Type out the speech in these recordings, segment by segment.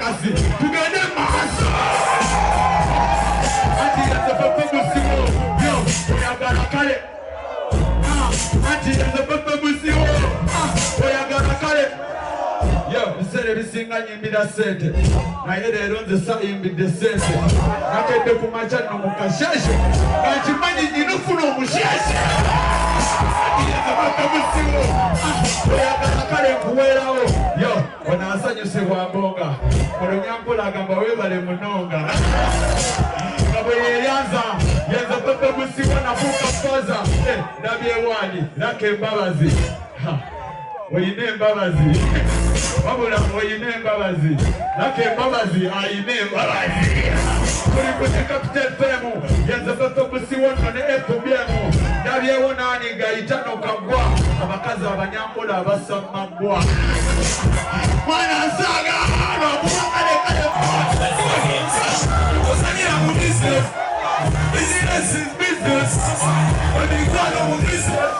kasi tugende maaso ati Feffe Bussi yo oyagala kale ati Feffe Bussi oyagala kale yo bisere bisinga nyimbira sente naye leero nze sayimbidde sente nakedde ku makya nno mu kasheshe kankimanyi nyinufuna omusheshe oyagala kale nkuweerawo yo ono asanyuse bwambonga ono Nyankole agamba weebale munonga nga bwe yeeyanza yenze Feffe Bussi nafuuka poza ndabyewaani laka embabazi oyina embabazi wabula oyina embabazi laka embabazi ayina embabazi tuli ku Capital FM yenze Feffe Bussi nno ne FBM ndabyewo naani ng'ayita nokagwa abakazi abanyankole abassa maggwa mwana nsaaga nokubakalekale osalira mu business business is business odigwala mu business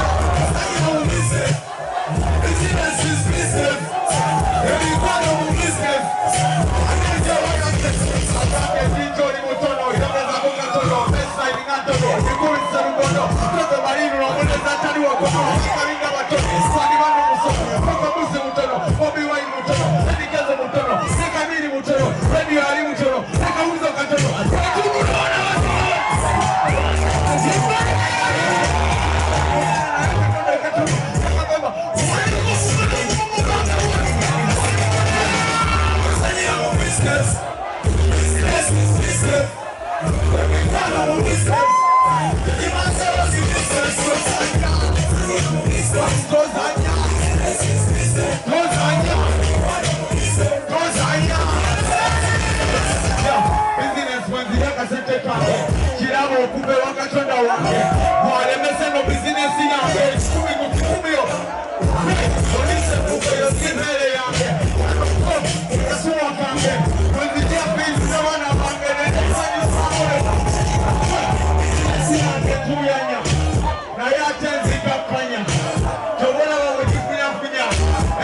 osalira mu business business is business odigwala mu business ekinjoli mutono yogeza kugatono beside ngatono ikuritse rugono Feffe marino nomuleza atali wagono kalinga batono salibano musono Feffe Bussi mutono Bobi Wine mutono Edikeze mutono Sekamiri mutono Radio Ali mutono Sekamuzo katono Sekumulona kirabo okube wakatonda wange mwalemese no bizinesi yange ekikumi mu kikumiro olise kubeyo simere yange kasuwa kange wenzijia bizi n'abaana bange nesanyusaole bizinesi yange tuyanya naye ate nzikakkanya tobolaba bwe kifunyafunya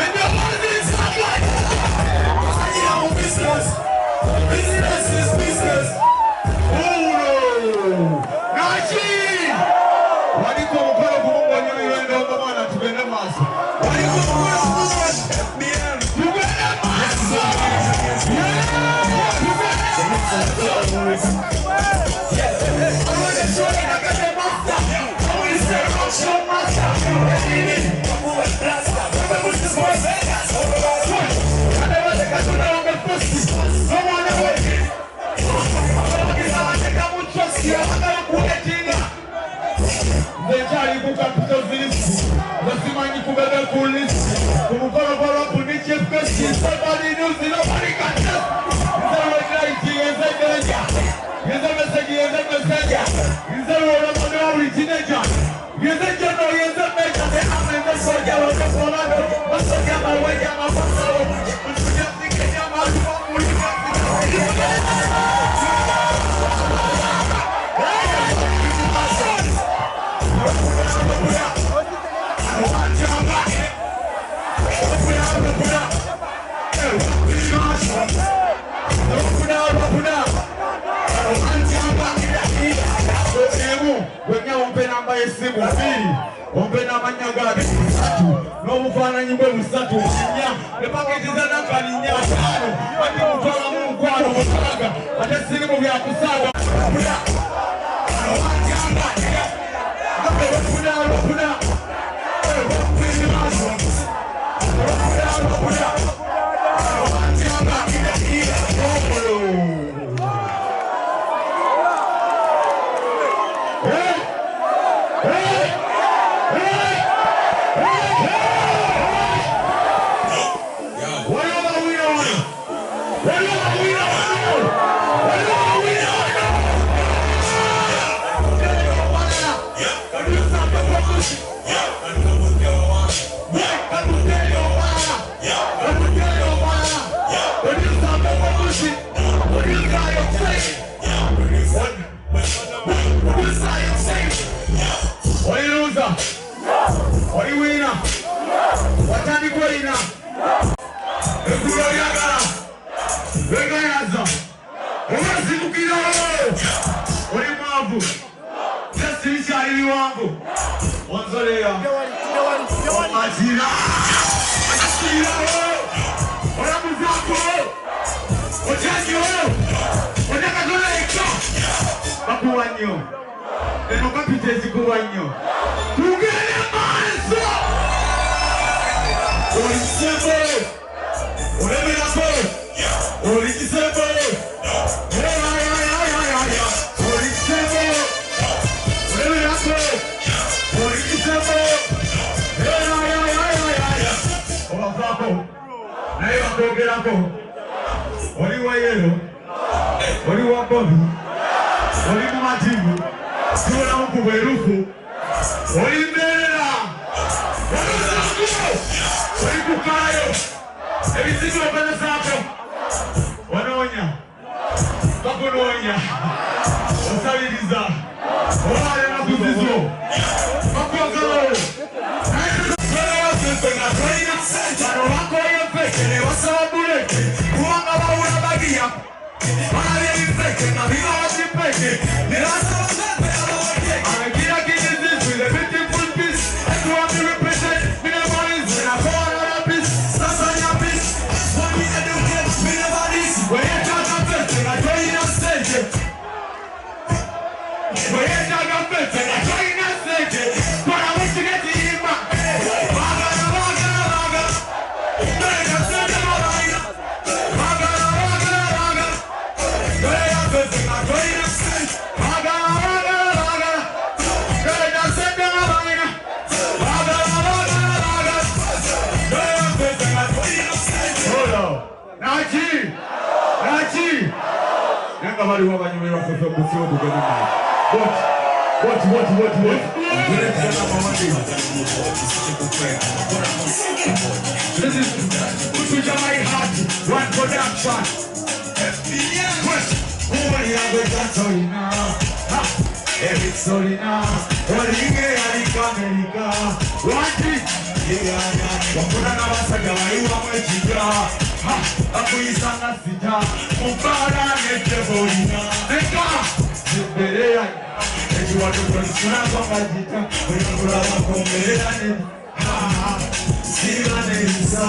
endobazinsaganya ayira mu business business is business Wasimani kubebe kulisi kumukolo puniche pesi sabali news nobody can tell nzalo ikaiti yenzegeja yenzemeseja nzalo olomono originator yenzeja no yenzemeja ne amende soja wakolado wasoja maweja mafasalo msuja sikenya maluwa mulika esimu mbiri ompe n'amanyagabe musatu n'obufaananyi bwe busatu kinya ne paketi za nakali nnya ataano ati mutwala mu nkwano mukaaga ate sirimu byakusaaga Ekuroyagala. Wegayaza. Owazimukira. Oli mwavu. Sesisha ili wangu. Onzoleya. Ajira. Ajira. Oramuzako. Ojanyo. Onakazola eka. Bakuwanyo. Eno kapitezi kuwanyo. Tugere manzo. Olisebo. Olemerako. Olisebo. Olisebo. Olemerako. Olisebo. Olafako. Naye bakogerako. Oliwa yelo. Oliwa bobi. Oli mumativu. Siwona mukubwerufu. Oli mberera. Oli kukayo. Ebizibu okozesako. Onoonya. Bakunoonya. Osabiriza. Olwale nakuzizo. Bakwagalo. Bano bakoye Fefe ne basaba buleke. Kubanga bawula bagiya. Balabye ebifeke nga bibala kipeke. Ne basaba Fefe abaweke. Abagira kizizi with a beautiful piece. Everyone be represent. Me never is when I go on a piece. Sasanya piece. When we educate, me never is. When you talk of Fefe, I join you on stage. When you talk of Fefe, I join you on stage. But I wish to get to him back. Nobody will have any Feffe Bussi Oliwamutawana. What? This is Put My Heart, one production. Over here, we got sorry now. Every sorry now. Oringe Alika America. One thing. Wakuna na wasaga waiwa mwejiga. Akuisanga sita. Mbarara Enjoyed. Neka. Ziberea. Eji watoto nisuna kwa jita. Wikula wakomelea nini. Sila neza.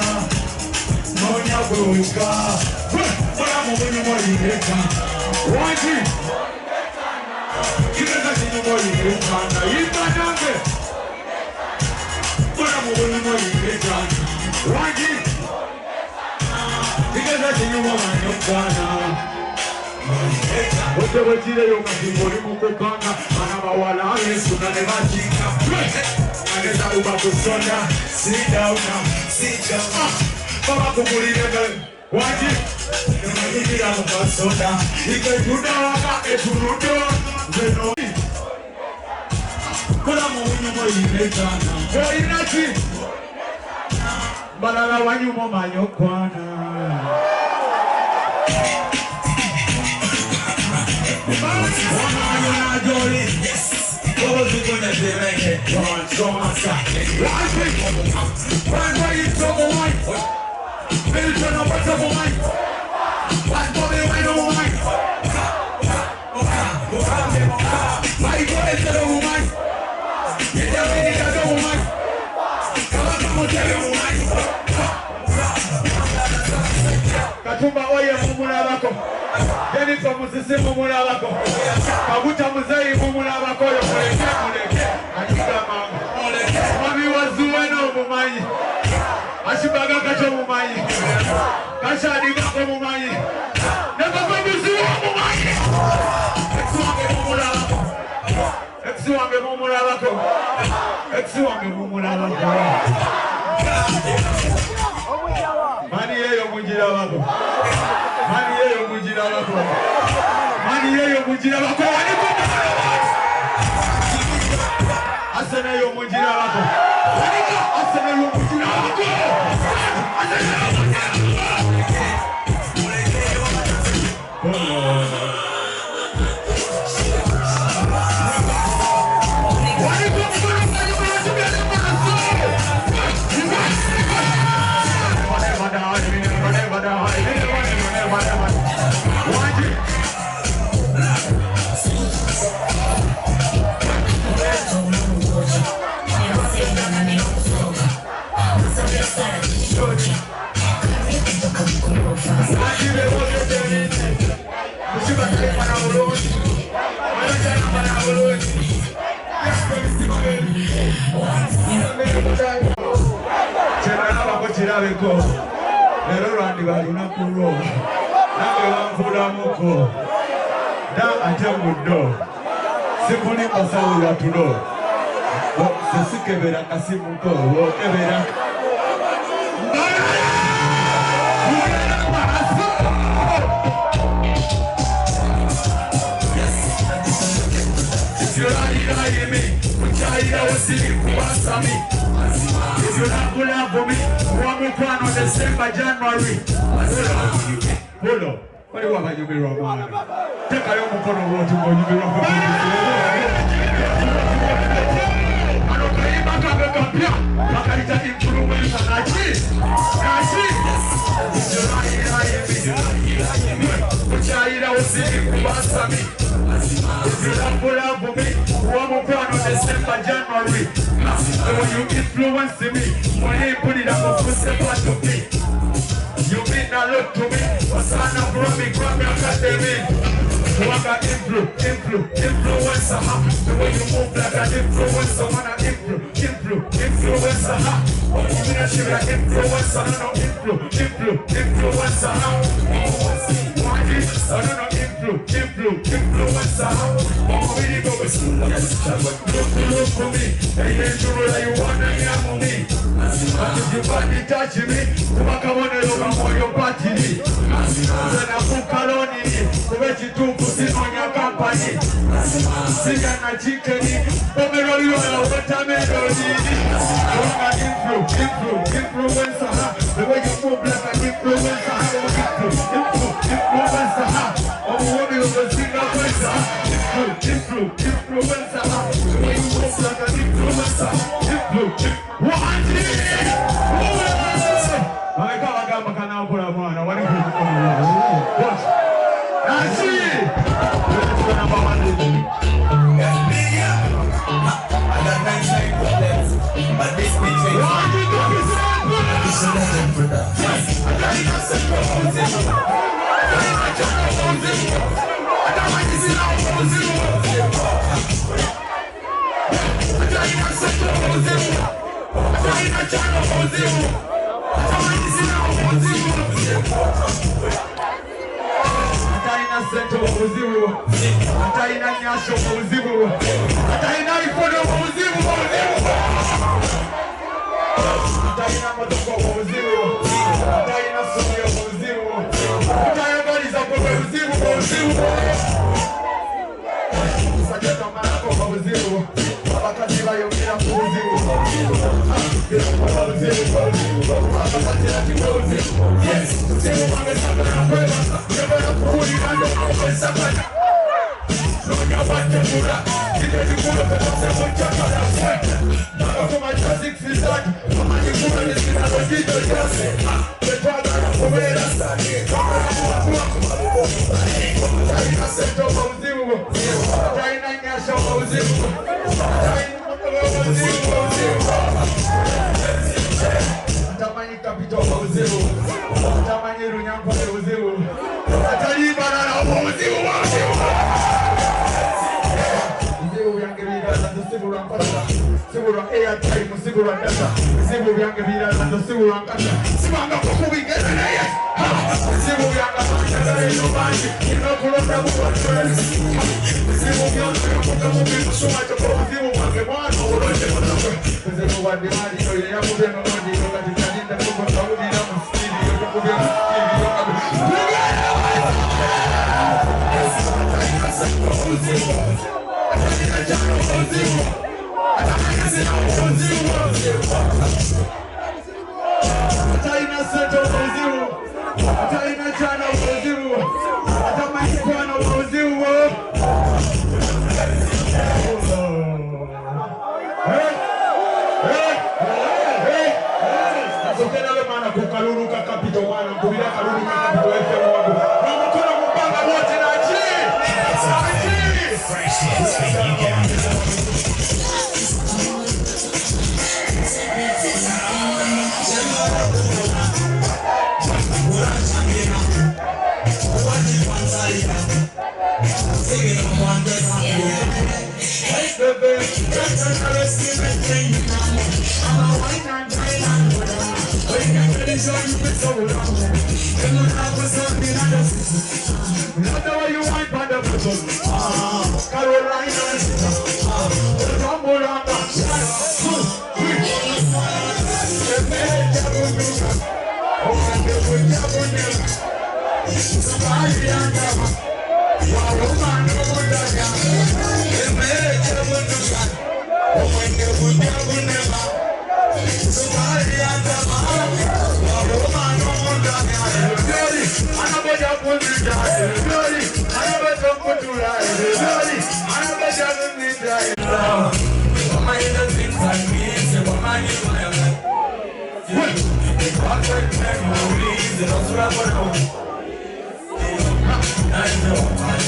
Nonya weuka. Wala mwini mwileka. Waji. Kimeza chini mwileka. Itanyange. Wala mwini mwileka. Waji. Kimeza chini mwileka. Ote wetile yoka kimboli mukupanga. Manaba wala yesu na nebajika. Nageza uba kusonda. Sit down now. Sit down. Baba kumulirega. Waji. Nemagikira mukasonda. Ike tunawaga eturudo. Zeno. Kula mwini mwilekana. Oinati. Mbarara wanyumo manyokwana. Yes. What was it gonna be like? John, one way you talk a white. Maybe turn up what's up a white. One body right on white. My boy is a woman. You tell me it's a woman. Come on, tell you woman. Katumba oye mumula bako. Jennifer musisi mumula bako. Kabuta muzei mumula bako. Yo muleke. Akiga mama. Mami wazuwe no mumanyi. Ashibaga kacho mumanyi. Kasha digako mumanyi. Neka kubuziwa mumanyi. Exu wange mumula bako. Mani yeyo mujira bako. Asana yo mujira bako. Asana yo mujira bako. December, January. Hold on. What do you want you be wrong? Take a young for the water when you be wrong. I don't care if I can't come here. I can't take influence and I see. I see. Which I was saying about me. If you don't pull up for me, one more plan on December, January. When you influence me, when you put it up for support to me. You mean a lot to me. What's on a Grammy Academy? What got influencer, the way you move like an influencer, wanna influencer, oh, you mean a shit like influencer, no, influencer, influencer, oh, really go with school, look for me, they ain't do what you want, and I'm on me. If you body touch me, come on and look for your body. Then I put Caloni, the way you do put on your company. Sing and chicken, but me roll you on what I'm influencer, the way you move like an influencer, oh, what you will sing a influencer, the way you move like an influencer, but this picture is a legend for that. Love the way you wind on the bottom. Carolina, Rambulanga,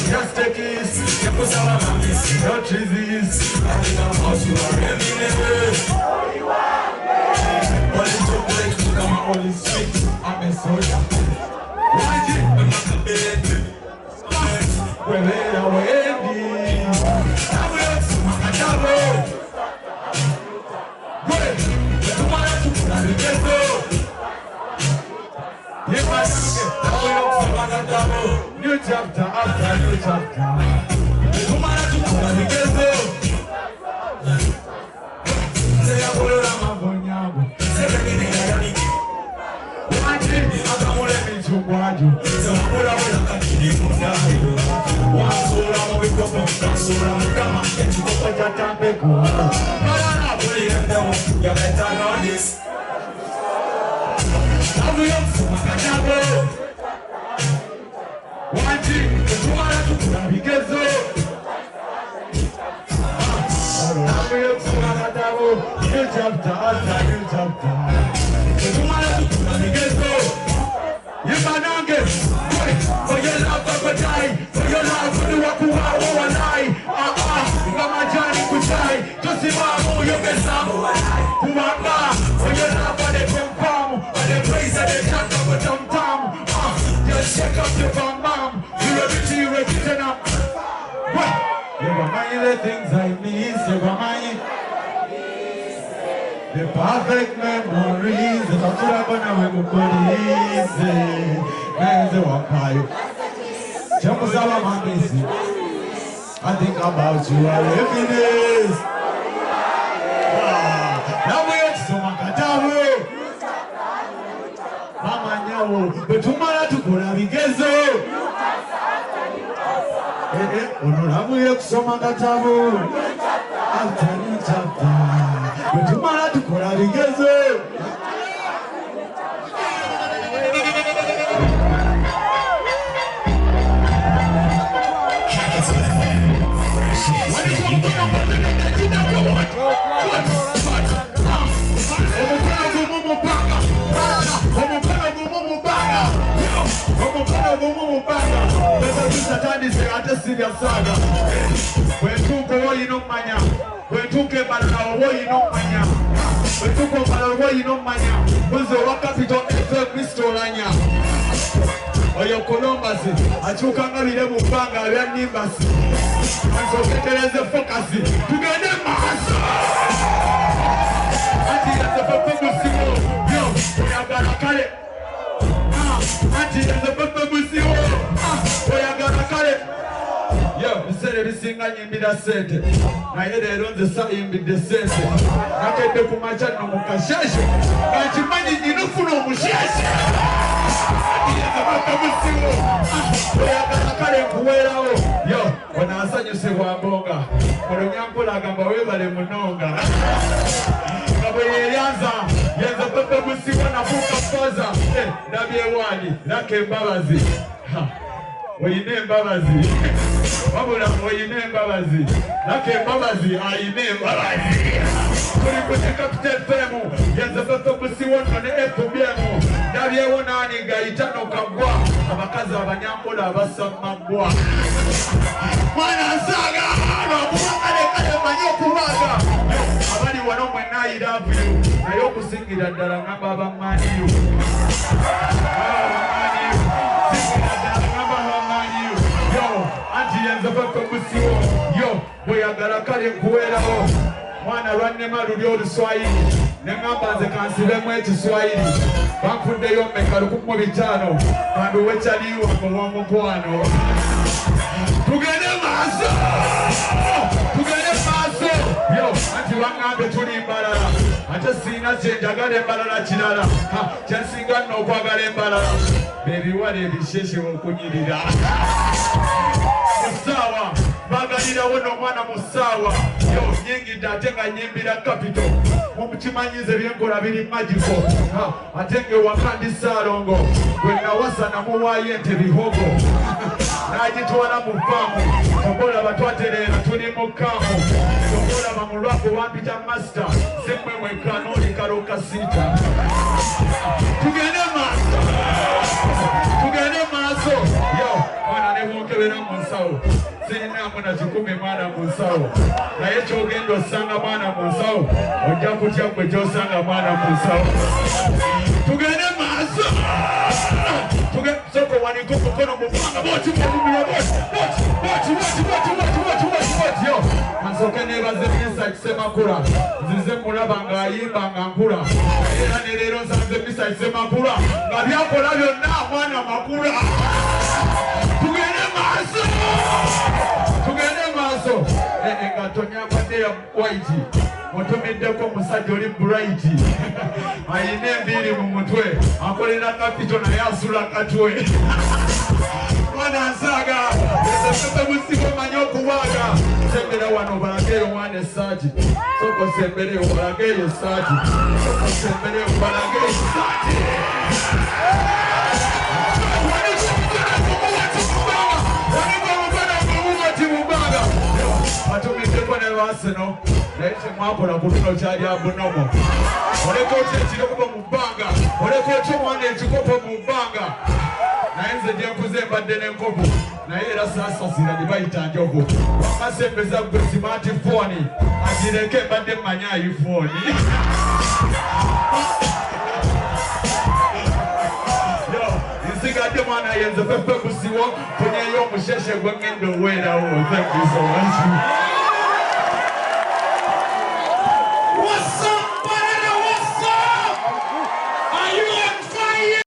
just take it, no cheesies. I'm a soldier. New chapter after new chapter. New chapter after new chapter. You can not get for your love of a die, for your love for the Waku lie. Mama Johnny could die, just see my own you can sample. Kumaka, for your love for the pom for the praise of the chant of a tom tom. Just check up your mom, you're repeating up. You remind the things I miss, you remind. The perfect memories that I'm gonna have with police. There's a wakai. Jamusala Mamisi. I think about you, happiness. Now we're so Makatabu. Mama Nyawo, but tomorrow to Kurabigezo. Now we're so Makatabu. After new chapter. But tomorrow to Kurabigezo. Oyo Columbus, achukanga bile mupanga bya Nimbas. Anso keteleze focus. Tugende maso. Ati ya Feffe Bussi yo, oyagala kale. Ati ya Feffe Bussi oyagala kale. Yo, bisere bisinga nyimbira sente. Na yede eronze sa yimbide sente. Nakede kumacha no mukasheshe. Kachimanyi nyinufuna omusheshe. Yo, when I said you say Wabonga, for the Ankole agamba webale munonga. Kaboyeyanza, yenza Feffe Bussi wana buka poza. Nabye wani, nake mbabazi. Oyine mbabazi. Wabula oyine mbabazi. Nake mbabazi, ayine mbabazi. Kuri kute Captain Femu, yenza Feffe Bussi wana ne FBM. Nabye wonani gaitano kagwa. Abakazi abanyankola abasamagwa. Mwana nsaga, abakale kale manyo kubaga. Abali wano mwena I love you. Nayo kusingira ddala ngamba abamanyiyo. Yo, anti yenza Feffe Bussi yo, boyagala kale nkuweraho. Mwana lwannema luli oluswayiri. Nengamba nze kansibemu ekiswahili banfuddeyo mmeka 15 kandi ow'ekyaliwo ngo w'omukwano. Tugende maaso yo anti baŋŋambe tuli Mbarara ate siina kye njagala Mbarara kirala kyensinga nno okwagala Mbarara bebiwala ebisheshe okunyirira musaawa bagalirawo n'omwana mu ssaawa yo nyingidde ate nga nyimbira kapito mukimanyize byenkola biri magiko ate ng'ewaka ndi Ssaalongo bwe nawasa namuwaayo ente bihogo n'agitwala mu faamu okolaba twatereera tuli mu kaamu okolaba mu lwako wampita masita semmwe mwekanooli kalokasiita tugende maaso yo mwana nebwonkebera mu nsawo sirinamu na 10 mwana mu nsawo naye kyogenda osanga mwana mu nsawo ojja kutya gwe gyosanga mwana mu nsawo tugende maaso soko waniko mukono mubanga boti yo mansoke nebaze Misa Kisemakula nzize mulaba ng'ayimba nga nkula era ne leero nsanze Misa Kisemakula nga byakola byonna mwana makula tugende maaso nga tonyambadde ya white mutumiddeko omusajja oli bright ayina enviiri mu mutwe akolera kapito naye asula katwe mwana nsaaga Feffe Bussi omanyi okuwaaga sembera wano balageeyo mwana essaati soko sembereyo balageeyo essaati soko sembereyo balageeyo essaati atumiddeko ne Arsenal naye temwakola ku tuno kyali abunomo oleka otya ekikopo mu bbanga oleka otya omwana ekikopo mu bbanga naye nze gyenkuze mbadde n'enkopo naye era saasasira ne bayita njovu wamasembeza gwe smartphone agireke mbadde mmanyi iPhone nsigadde mwana yenze Feffe Bussi funyeyo omusheshe gwe ngenda oweerawo. Thank you so much. What's up, Mbarara? What's up? Are you on fire?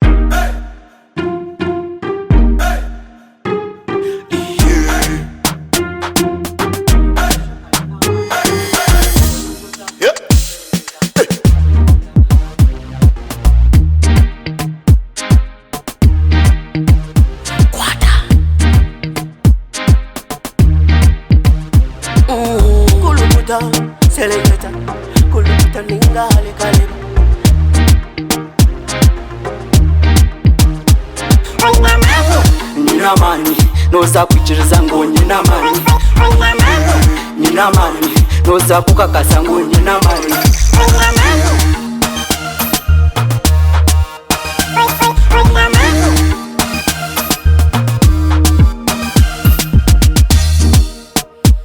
Selecta, kuluta ningale kale. Nina mani, noza kuchiriza ngo nina mani. Nina mani, noza kukakasa ngo nina mani.